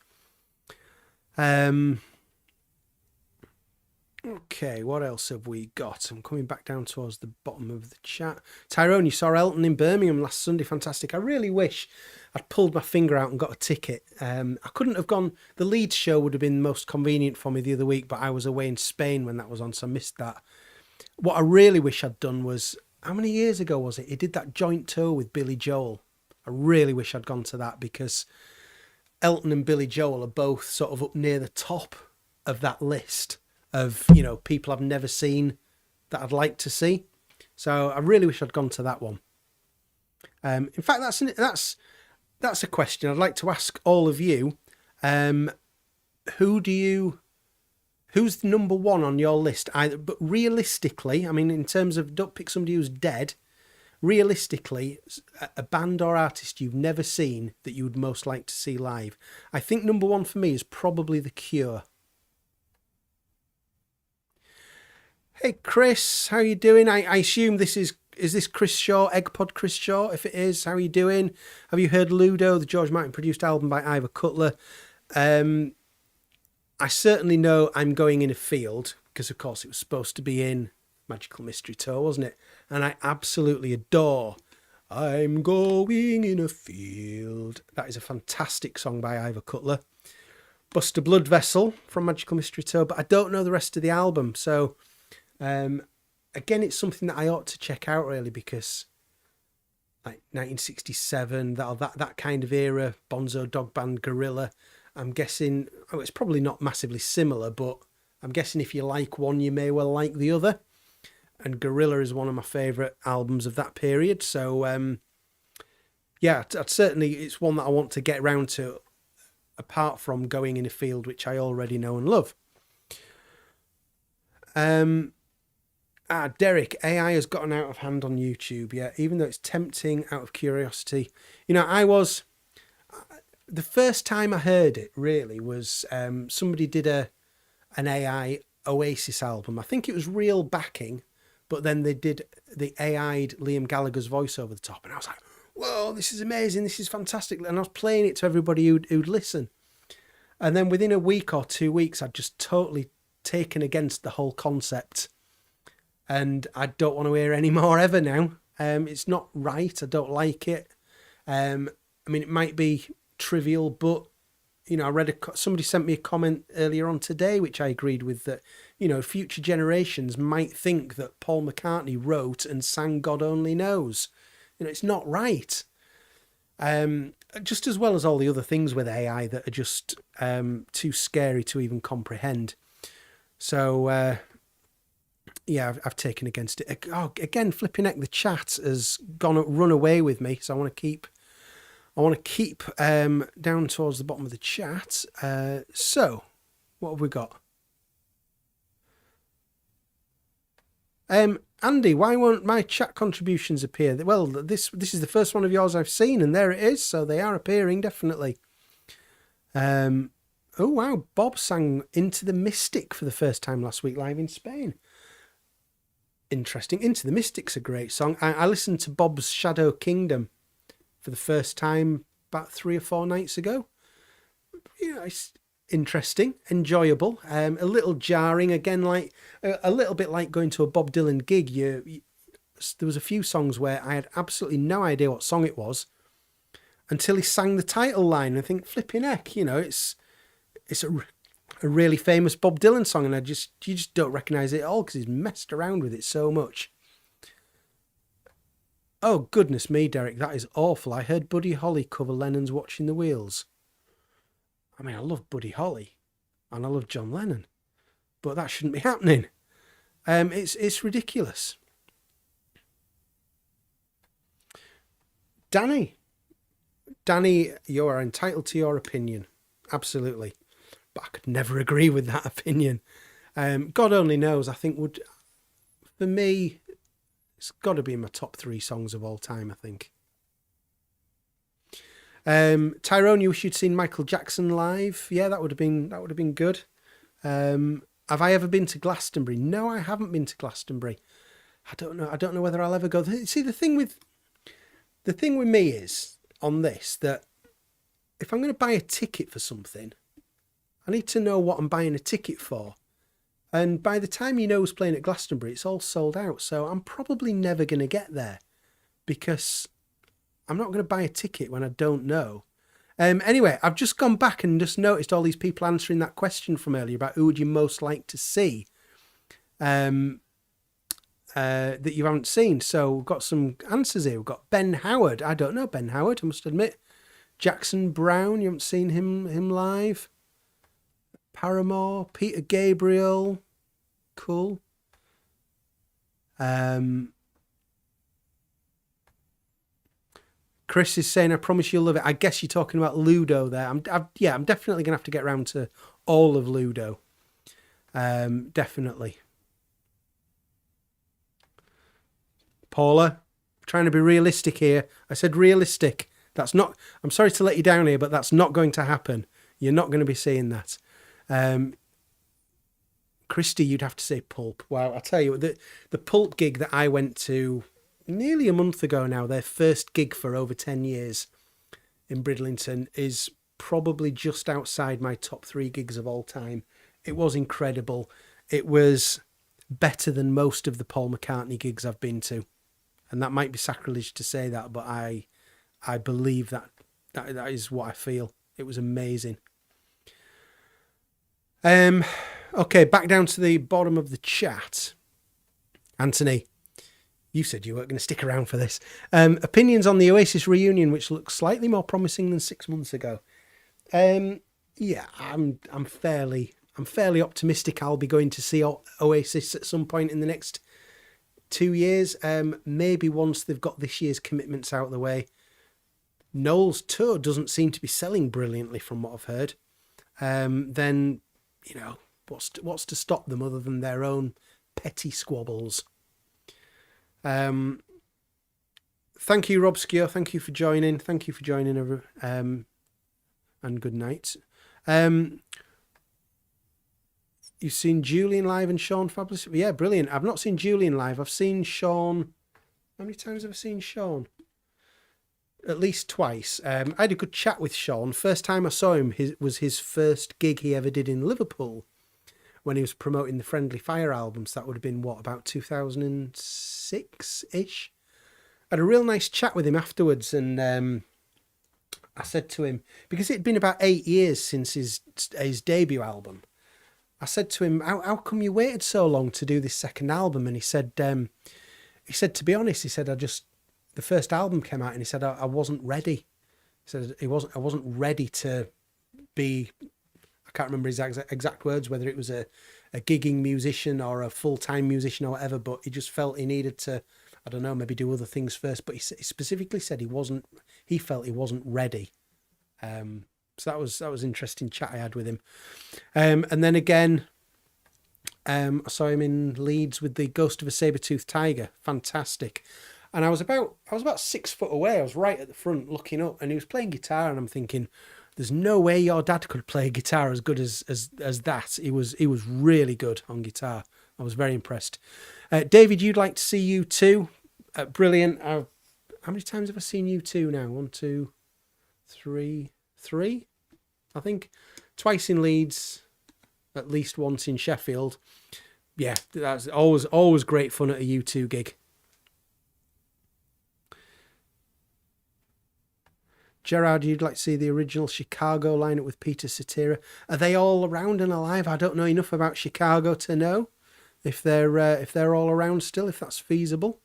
Okay, what else have we got? I'm coming back down towards the bottom of the chat. Tyrone, you saw Elton in Birmingham last Sunday. Fantastic. I really wish I'd pulled my finger out and got a ticket. I couldn't have gone. The Leeds show would have been most convenient for me the other week, but I was away in Spain when that was on, so I missed that. What I really wish I'd done was, how many years ago was it? He did that joint tour with Billy Joel. I really wish I'd gone to that, because Elton and Billy Joel are both sort of up near the top of that list of, people I've never seen that I'd like to see. So I really wish I'd gone to that one. In fact, that's a question I'd like to ask all of you. Who's the number one on your list? But realistically, I mean, in terms of, don't pick somebody who's dead. Realistically, a band or artist you've never seen that you would most like to see live. I think number one for me is probably The Cure. Hey Chris, how you doing? I assume is this Chris Shaw, Eggpod Chris Shaw? If it is, how are you doing? Have you heard Ludo, the George Martin produced album by Ivor Cutler? I certainly know I'm Going in a Field, because of course it was supposed to be in Magical Mystery Tour, wasn't it? And I absolutely adore I'm Going in a Field. That is a fantastic song by Ivor Cutler. Buster Blood Vessel from Magical Mystery Tour, but I don't know the rest of the album, so again, it's something that I ought to check out really, because like 1967, that kind of era, Bonzo Dog Band, Gorilla, I'm guessing, it's probably not massively similar, but I'm guessing if you like one, you may well like the other. And Gorilla is one of my favourite albums of that period. So, I'd certainly, it's one that I want to get round to, apart from Going in a Field, which I already know and love. Derek, AI has gotten out of hand on YouTube, yeah, even though it's tempting out of curiosity. The first time I heard it, really, was somebody did an AI Oasis album. I think it was Real Backing, but then they did the AI'd Liam Gallagher's voice over the top, and I was like, whoa, this is amazing, this is fantastic. And I was playing it to everybody who'd listen. And then within a week or 2 weeks, I'd just totally taken against the whole concept. And I don't want to hear any more ever now. It's not right. I don't like it. It might be trivial, but, I read somebody sent me a comment earlier on today, which I agreed with, that, future generations might think that Paul McCartney wrote and sang God Only Knows. It's not right. Just as well as all the other things with AI that are just too scary to even comprehend. So, I've taken against it. Again, flipping heck, the chat has run away with me. So I want to keep down towards the bottom of the chat. So, what have we got? Andy, why won't my chat contributions appear? Well, this is the first one of yours I've seen, and there it is. So they are appearing, definitely. Oh wow, Bob sang Into the Mystic for the first time last week live in Spain. Interesting. Into the Mystic's a great song. I listened to Bob's Shadow Kingdom for the first time about 3 or 4 nights ago. It's interesting, enjoyable, a little jarring, again, like a little bit like going to a Bob Dylan gig. There was a few songs where I had absolutely no idea what song it was until he sang the title line, and I think, flipping heck, it's a really famous Bob Dylan song, and you just don't recognise it at all because he's messed around with it so much. Oh, goodness me, Derek, that is awful. I heard Buddy Holly cover Lennon's Watching the Wheels. I mean, I love Buddy Holly, and I love John Lennon, but that shouldn't be happening. It's ridiculous. Danny, you are entitled to your opinion, absolutely. But I could never agree with that opinion. God Only Knows, I think, for me, it's got to be in my top 3 songs of all time, I think. Tyrone, you wish you'd seen Michael Jackson live. Yeah, that would have been good. Have I ever been to Glastonbury? No, I haven't been to Glastonbury. I don't know whether I'll ever go. See, the thing with me is on this, that if I'm going to buy a ticket for something, I need to know what I'm buying a ticket for. And by the time you know who's playing at Glastonbury, it's all sold out. So I'm probably never going to get there because I'm not going to buy a ticket when I don't know. Anyway, I've just gone back and just noticed all these people answering that question from earlier about who would you most like to see that you haven't seen. So we've got some answers here. We've got Ben Howard. I don't know Ben Howard, I must admit. Jackson Brown, you haven't seen him live. Paramore, Peter Gabriel, cool. Chris is saying, I promise you'll love it. I guess you're talking about Ludo there. I'm definitely going to have to get around to all of Ludo. Definitely. Paula, trying to be realistic here. I said realistic. That's not, I'm sorry to let you down here, but that's not going to happen. You're not going to be seeing that. Christy, you'd have to say Pulp. Wow, I tell you, the Pulp gig that I went to nearly a month ago now, their first gig for over 10 years in Bridlington, is probably just outside my top 3 gigs of all time. It was incredible. It was better than most of the Paul McCartney gigs I've been to. And that might be sacrilege to say that, but I believe that is what I feel. It was amazing. Okay, back down to the bottom of the chat. Anthony, you said you weren't going to stick around for this. Opinions on the Oasis reunion, which looks slightly more promising than 6 months ago. Yeah, I'm fairly optimistic I'll be going to see Oasis at some point in the next 2 years. Maybe once they've got this year's commitments out of the way. Noel's tour doesn't seem to be selling brilliantly from what I've heard. Then, you know, what's to stop them other than their own petty squabbles? Thank you, Rob Skio. Thank you for joining. And good night. You've seen Julian live and Sean Fabulous? Yeah, brilliant. I've not seen Julian live. I've seen Sean. How many times have I seen Sean? At least twice. I had a good chat with Sean. First time I saw him was his first gig he ever did in Liverpool when he was promoting the Friendly Fire albums. That would have been, about 2006-ish? I had a real nice chat with him afterwards, and I said to him, because it'd been about 8 years since his debut album, I said to him, how come you waited so long to do this second album? And he said, to be honest, the first album came out and he said, I wasn't ready. He said, I wasn't ready to be, I can't remember his exact words, whether it was a gigging musician or a full-time musician or whatever, but he just felt he needed to, I don't know, maybe do other things first. But he specifically said he felt he wasn't ready. So that was an interesting chat I had with him. And then again, I saw him in Leeds with the Ghost of a Saber-Toothed Tiger. Fantastic. And I was about 6 foot away. I was right at the front looking up, and he was playing guitar, and I'm thinking, there's no way your dad could play guitar as good as that. He was really good on guitar. I was very impressed. David, you'd like to see U2? Brilliant. How many times have I seen U2 now? 1, 2, 3, I think. Twice in Leeds, at least once in Sheffield. Yeah, that's always great fun at a U2 gig. Gerard, you'd like to see the original Chicago lineup with Peter Cetera. Are they all around and alive? I don't know enough about Chicago to know if they're all around still, if that's feasible.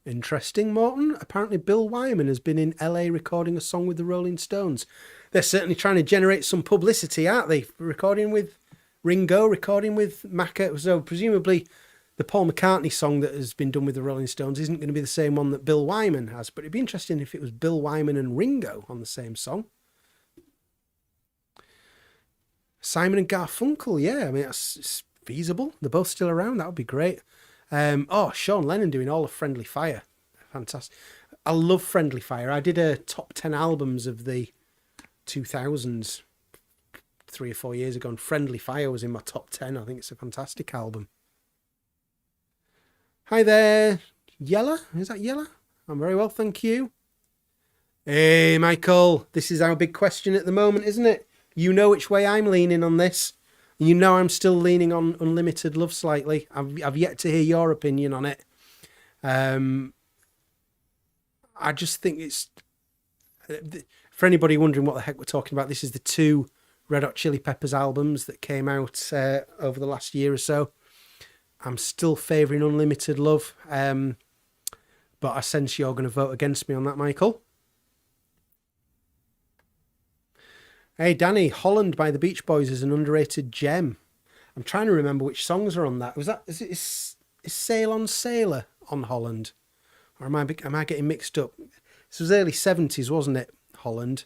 Interesting, Morton. Apparently Bill Wyman has been in LA recording a song with the Rolling Stones. They're certainly trying to generate some publicity, aren't they? Recording with Ringo, recording with Macca. So presumably the Paul McCartney song that has been done with the Rolling Stones isn't going to be the same one that Bill Wyman has, but it'd be interesting if it was Bill Wyman and Ringo on the same song. Simon and Garfunkel, yeah, I mean, it's feasible. They're both still around. That would be great. Sean Lennon doing all of Friendly Fire. Fantastic. I love Friendly Fire. I did a top 10 albums of the 2000s 3 or 4 years ago, and Friendly Fire was in my top 10. I think it's a fantastic album. Hi there, Yella. Is that Yella? I'm very well, thank you. Hey, Michael. This is our big question at the moment, isn't it? You know which way I'm leaning on this. You know I'm still leaning on Unlimited Love slightly. I've yet to hear your opinion on it. I just think it's... For anybody wondering what the heck we're talking about, this is the two Red Hot Chili Peppers albums that came out over the last year or so. I'm still favouring Unlimited Love, but I sense you're going to vote against me on that, Michael. Hey, Danny, Holland by the Beach Boys is an underrated gem. I'm trying to remember which songs are on that. Is Sail on Sailor on Holland? Or am I getting mixed up? This was early 70s, wasn't it, Holland?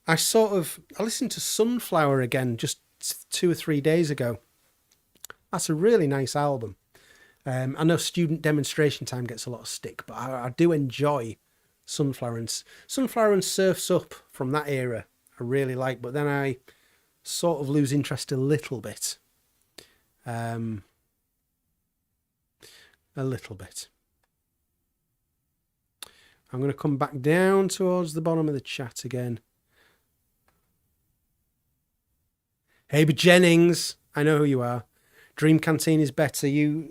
I listened to Sunflower again just 2 or 3 days ago. That's a really nice album. I know Student Demonstration Time gets a lot of stick, but I do enjoy Sunflower and Surf's Up from that era. I really like, but then I sort of lose interest a little bit. A little bit. I'm going to come back down towards the bottom of the chat again. Hey, but Jennings, I know who you are. Dream Canteen is better. I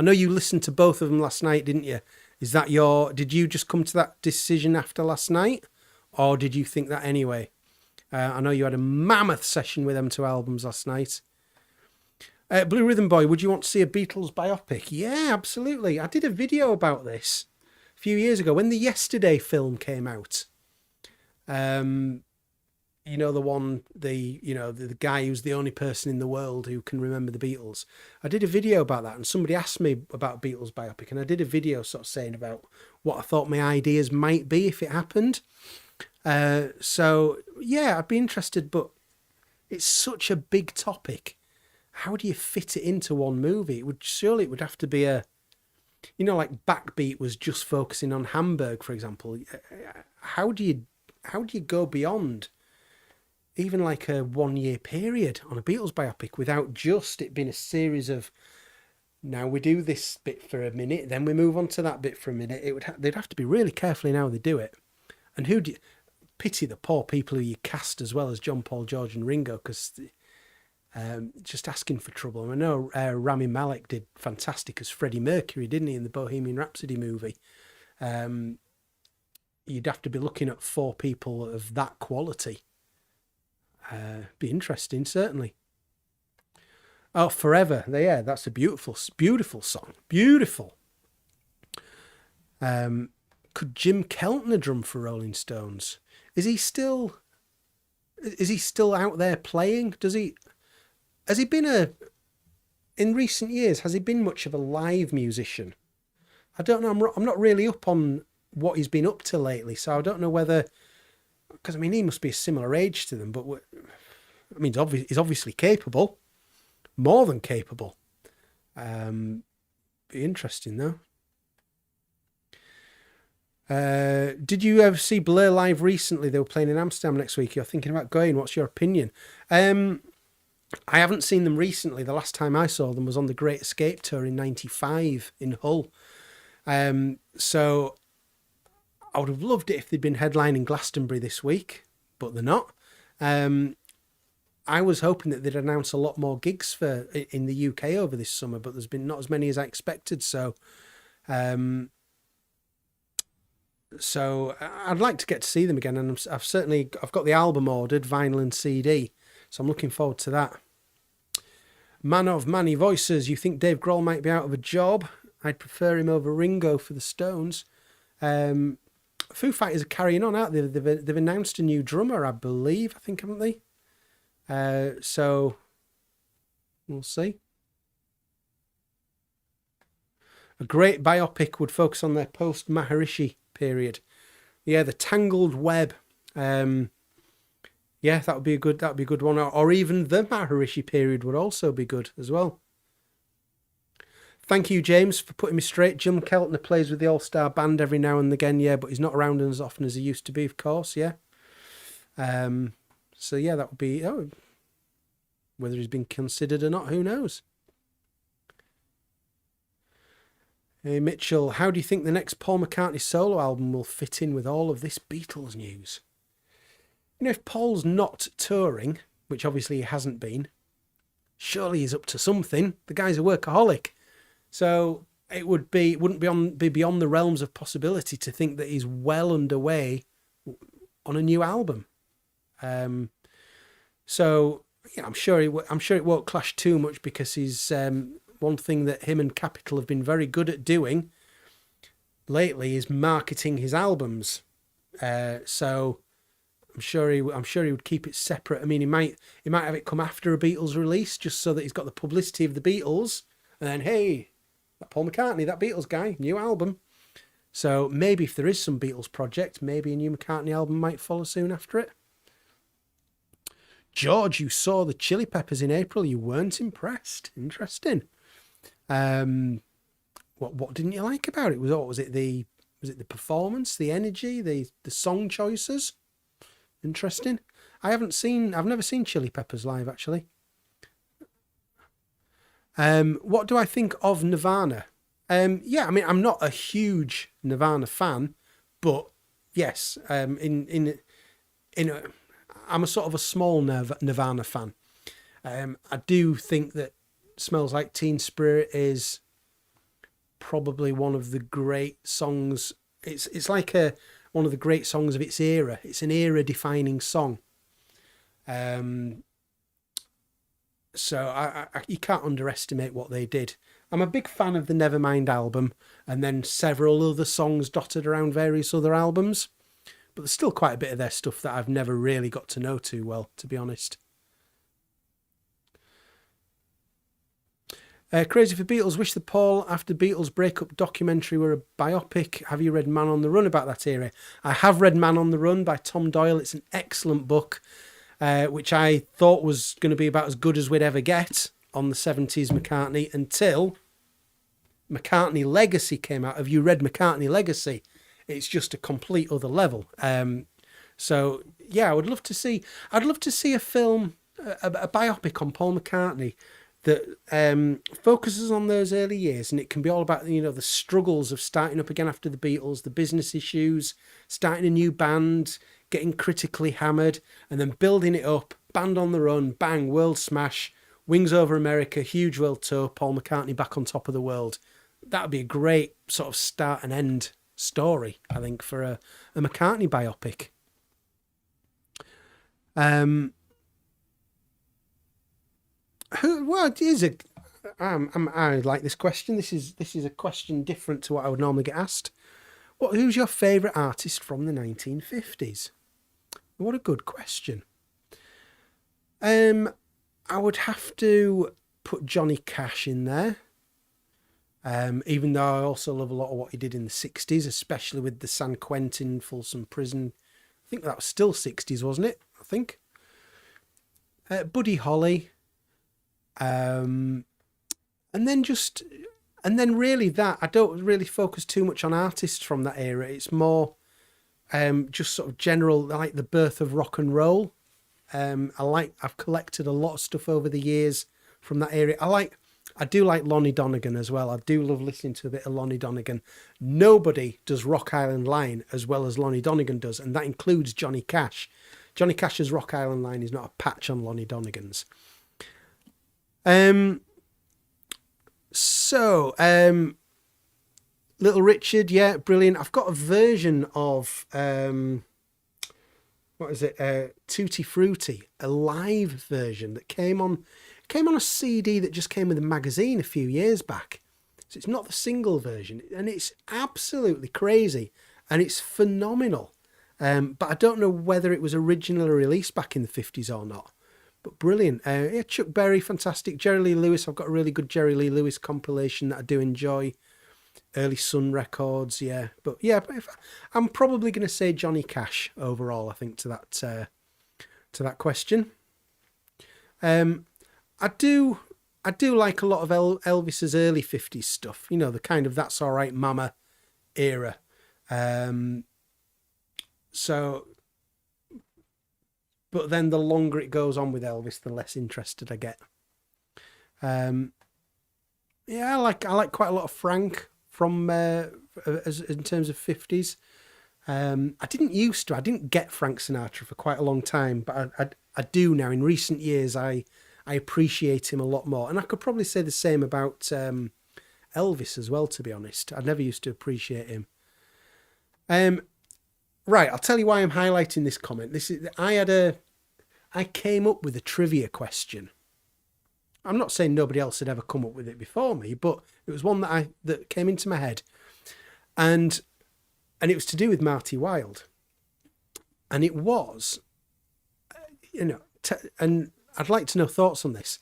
know you listened to both of them last night, didn't you? Did you just come to that decision after last night? Or did you think that anyway? I know you had a mammoth session with them two albums last night. Blue Rhythm Boy, would you want to see a Beatles biopic? Yeah, absolutely. I did a video about this a few years ago when the Yesterday film came out. You know, the guy who's the only person in the world who can remember the Beatles. I did a video about that, and somebody asked me about Beatles biopic, and I did a video sort of saying about what I thought my ideas might be if it happened. So yeah, I'd be interested, but it's such a big topic. How do you fit it into one movie? It would have to be like Backbeat was just focusing on Hamburg, for example. How do you go beyond even like a 1 year period on a Beatles biopic without just it being a series of, now we do this bit for a minute, then we move on to that bit for a minute? They'd have to be really careful in how they do it. And pity the poor people who you cast as well as John, Paul, George and Ringo, because just asking for trouble. I know Rami Malek did fantastic as Freddie Mercury, didn't he, in the Bohemian Rhapsody movie. You'd have to be looking at 4 people of that quality. Be interesting, certainly. Oh, Forever. Yeah, that's a beautiful, beautiful song. Beautiful. Could Jim Keltner drum for Rolling Stones? Is he still out there playing? Has he been in recent years, has he been much of a live musician? I don't know. I'm not really up on what he's been up to lately, so I don't know whether, because I mean, he must be a similar age to them, but I mean, he's obviously capable, more than capable. Be interesting though. Did you ever see Blur live recently? They were playing in Amsterdam next week. You're thinking about going. What's your opinion? I haven't seen them recently. The last time I saw them was on the Great Escape Tour in '95 in Hull. So I would have loved it if they'd been headlining Glastonbury this week, but they're not. I was hoping that they'd announce a lot more gigs in the UK over this summer, but there's been not as many as I expected. So I'd like to get to see them again, and I've got the album ordered, vinyl and CD, so I'm looking forward to that. Man of Many Voices, you think Dave Grohl might be out of a job? I'd prefer him over Ringo for the Stones. Foo Fighters are carrying on, aren't they? They've announced a new drummer, I believe, haven't they? So we'll see. A great biopic would focus on their post-Maharishi period. Yeah, the Tangled Web. Yeah, that would be a good one. Or even the Maharishi period would also be good as well. Thank you, James, for putting me straight. Jim Keltner plays with the All-Star Band every now and again, yeah, but he's not around as often as he used to be, of course, yeah. So yeah, that would be, whether he's been considered or not, who knows? Hey, Mitchell, how do you think the next Paul McCartney solo album will fit in with all of this Beatles news? if Paul's not touring, which obviously he hasn't been, surely he's up to something. The guy's a workaholic. So wouldn't be beyond the realms of possibility to think that he's well underway on a new album. So yeah, I'm sure it won't clash too much, because he's one thing that him and Capitol have been very good at doing lately is marketing his albums. So I'm sure he would keep it separate. I mean, he might have it come after a Beatles release, just so that he's got the publicity of the Beatles, and then, hey, that Paul McCartney, that Beatles guy, new album. So maybe if there is some Beatles project, maybe a new McCartney album might follow soon after it. George, you saw the Chili Peppers in April. You weren't impressed. Interesting. What didn't you like about it? Was it the performance, the energy, the song choices? Interesting. I've never seen Chili Peppers live, actually. What do I think of Nirvana? Yeah, I mean, I'm not a huge Nirvana fan, but yes, I'm a sort of a small Nirvana fan. I do think that Smells Like Teen Spirit is probably one of the great songs. It's like one of the great songs of its era. It's an era-defining song. So you can't underestimate what they did. I'm a big fan of the Nevermind album, and then several other songs dotted around various other albums. But there's still quite a bit of their stuff that I've never really got to know too well, to be honest. Crazy for Beatles. Wish the Paul After Beatles breakup documentary were a biopic. Have you read Man on the Run about that era? I have read Man on the Run by Tom Doyle. It's an excellent book, which I thought was going to be about as good as we'd ever get on the 70s McCartney, until McCartney Legacy came out. Have you read McCartney Legacy? It's just a complete other level. So yeah, I'd love to see a film, a biopic on Paul McCartney that focuses on those early years, and it can be all about, the struggles of starting up again after the Beatles, the business issues, starting a new band, getting critically hammered, and then building it up, band on the run, bang, world smash, Wings Over America, huge world tour, Paul McCartney back on top of the world. That would be a great sort of start and end story, I think, for a McCartney biopic. I like this question. This is a question different to what I would normally get asked. Who's your favourite artist from the 1950s? What a good question. I would have to put Johnny Cash in there. Even though I also love a lot of what he did in the 60s, especially with the San Quentin Folsom Prison. I think that was still 60s, wasn't it? I think. Buddy Holly. And then really that, I don't really focus too much on artists from that era. It's more just sort of general, like the birth of rock and roll. I've collected a lot of stuff over the years from that era. I do like Lonnie Donegan as well. I do love listening to a bit of Lonnie Donegan. Nobody does Rock Island Line as well as Lonnie Donegan does, and that includes Johnny Cash. Johnny Cash's Rock Island Line is not a patch on Lonnie Donegan's. Little Richard, yeah, brilliant. I've got a version of Tutti Frutti, a live version that came on a CD that just came with a magazine a few years back. So it's not the single version, and it's absolutely crazy, and it's phenomenal. But I don't know whether it was originally released back in the 50s or not. But brilliant. Yeah, Chuck Berry, fantastic. Jerry Lee Lewis, I've got a really good Jerry Lee Lewis compilation that I do enjoy. Early Sun Records, yeah. But yeah, I'm probably going to say Johnny Cash overall, I think, to that question. I do like a lot of Elvis's early 50s stuff, the kind of That's All Right Mama era. But then the longer it goes on with Elvis, the less interested I get. Yeah, I like quite a lot of Frank from in terms of 50s. I didn't get Frank Sinatra for quite a long time, but I do now. In recent years, I appreciate him a lot more. And I could probably say the same about Elvis as well, to be honest. I never used to appreciate him. Right, I'll tell you why I'm highlighting this comment. I came up with a trivia question. I'm not saying nobody else had ever come up with it before me, but it was one that came into my head. And it was to do with Marty Wilde. And it was, and I'd like to know thoughts on this.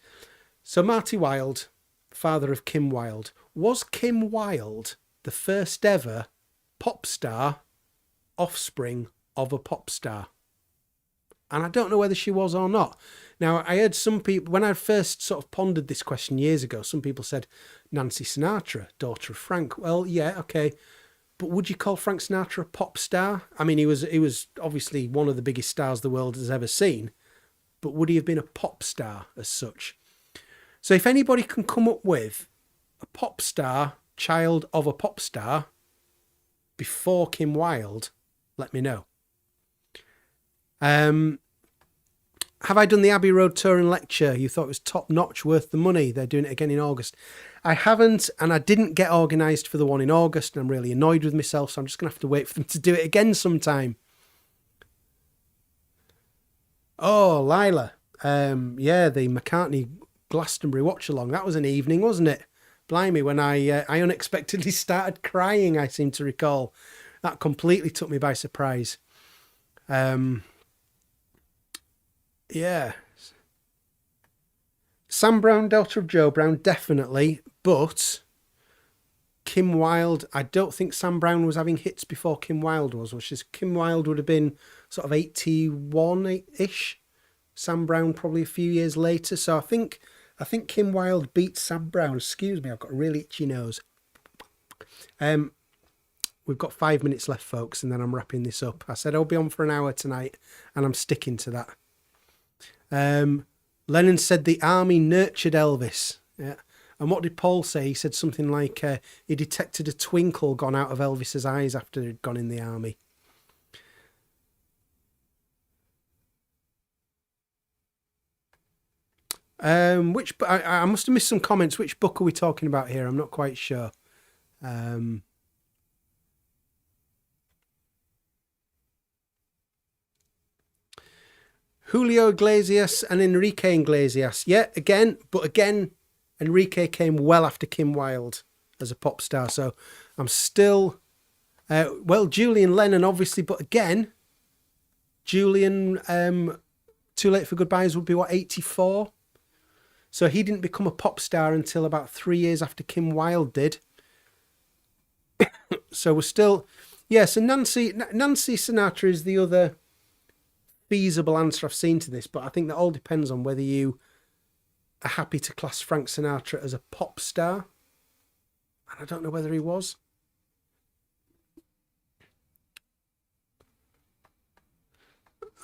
So Marty Wilde, father of Kim Wilde, was Kim Wilde the first ever pop star, offspring of a pop star? And I don't know whether she was or not. Now, I heard some people, when I first sort of pondered this question years ago, some people said Nancy Sinatra, daughter of Frank. Well, yeah, okay. But would you call Frank Sinatra a pop star? I mean, he was obviously one of the biggest stars the world has ever seen. But would he have been a pop star as such? So if anybody can come up with a pop star, child of a pop star, before Kim Wilde, let me know. Have I done the Abbey Road tour and lecture? You thought it was top notch, worth the money. They're doing it again in August. I haven't, and I didn't get organised for the one in August, and I'm really annoyed with myself, so I'm just going to have to wait for them to do it again sometime. Oh, Lila. Yeah, the McCartney Glastonbury watch-along. That was an evening, wasn't it? Blimey, when I unexpectedly started crying, I seem to recall. That completely took me by surprise. Yeah. Sam Brown, daughter of Joe Brown, definitely. But Kim Wilde, I don't think Sam Brown was having hits before Kim Wilde was. Which is Kim Wilde would have been sort of 81-ish. Sam Brown probably a few years later. So I think Kim Wilde beat Sam Brown. Excuse me, I've got a really itchy nose. We've got 5 minutes left, folks, and then I'm wrapping this up. I said I'll be on for an hour tonight, and I'm sticking to that. Lennon said the army nurtured Elvis. Yeah. And what did Paul say? He said something like he detected a twinkle gone out of Elvis's eyes after he'd gone in the army. I must have missed some comments. Which book are we talking about here? I'm not quite sure. Julio Iglesias and Enrique Iglesias. Yeah, again, Enrique came well after Kim Wilde as a pop star. So I'm still, Julian Lennon, obviously, but again, Julian, Too Late for Goodbyes would be, 84? So he didn't become a pop star until about 3 years after Kim Wilde did. So we're still, yeah, so Nancy Sinatra is the other feasible answer I've seen to this, but I think that all depends on whether you are happy to class Frank Sinatra as a pop star. And I don't know whether he was.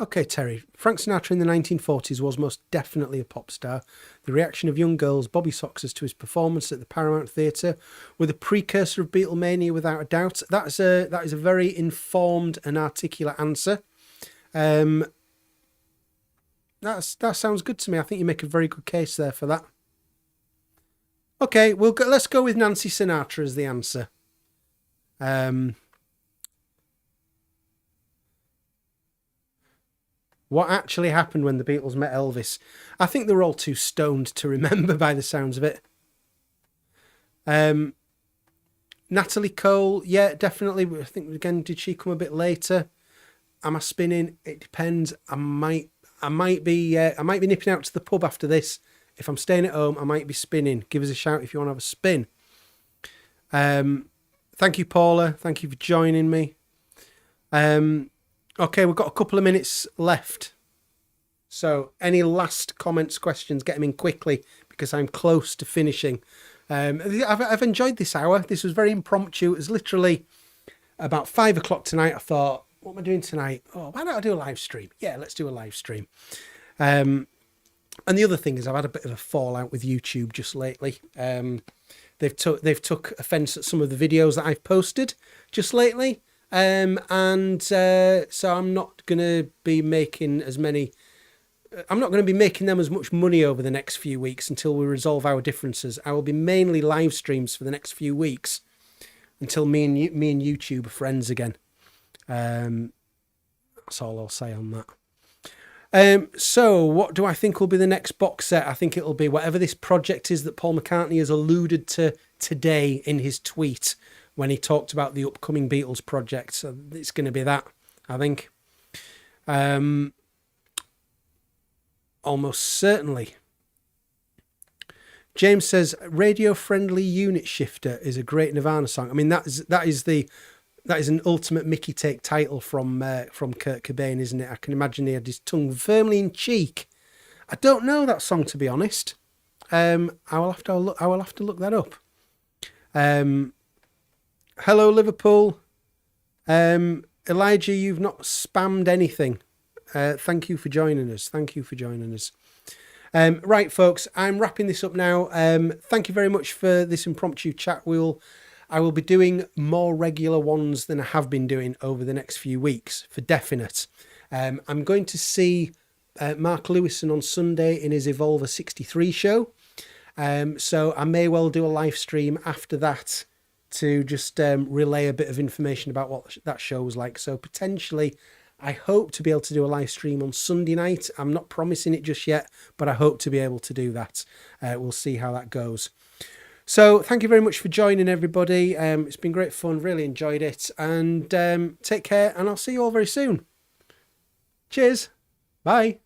Okay, Terry. Frank Sinatra in the 1940s was most definitely a pop star. The reaction of young girls, Bobby Soxers, to his performance at the Paramount Theatre were the precursor of Beatlemania, without a doubt. That is a very informed and articulate answer. That sounds good to me. I think you make a very good case there for that. Okay, let's go with Nancy Sinatra as the answer. What actually happened when the Beatles met Elvis? I think they were all too stoned to remember by the sounds of it. Natalie Cole, yeah, definitely. I think, again, did she come a bit later? Am I spinning? It depends. I might be nipping out to the pub after this. If I'm staying at home, I might be spinning. Give us a shout if you want to have a spin. Thank you, Paula. Thank you for joining me. Okay, we've got a couple of minutes left. So any last comments, questions, get them in quickly because I'm close to finishing. I've enjoyed this hour. This was very impromptu. It was literally about 5 o'clock tonight. I thought, what am I doing tonight? Oh, why don't I do a live stream? Yeah, let's do a live stream. And the other thing is I've had a bit of a fallout with YouTube just lately. They've took offence at some of the videos that I've posted just lately. So I'm not going to be making as many. I'm not going to be making them as much money over the next few weeks until we resolve our differences. I will be mainly live streams for the next few weeks until me and YouTube are friends again. That's all I'll say on that. So what do I think will be the next box set? I think it'll be whatever this project is that Paul McCartney has alluded to today in his tweet when he talked about the upcoming Beatles project. So it's going to be that, I think. Almost certainly. James says radio-friendly unit shifter is a great Nirvana song. I mean, that is an ultimate Mickey take title from Kurt Cobain, isn't it? I can imagine he had his tongue firmly in cheek. I don't know that song, to be honest. I will have to look that up. Hello, Liverpool. Elijah, you've not spammed anything. Thank you for joining us. Right, folks, I'm wrapping this up now. Thank you very much for this impromptu chat. I will be doing more regular ones than I have been doing over the next few weeks, for definite. I'm going to see Mark Lewison on Sunday in his Evolver 63 show. So I may well do a live stream after that to just relay a bit of information about what that show was like. So potentially, I hope to be able to do a live stream on Sunday night. I'm not promising it just yet, but I hope to be able to do that. We'll see how that goes. So thank you very much for joining, everybody. It's been great fun. Really enjoyed it. And take care, and I'll see you all very soon. Cheers. Bye.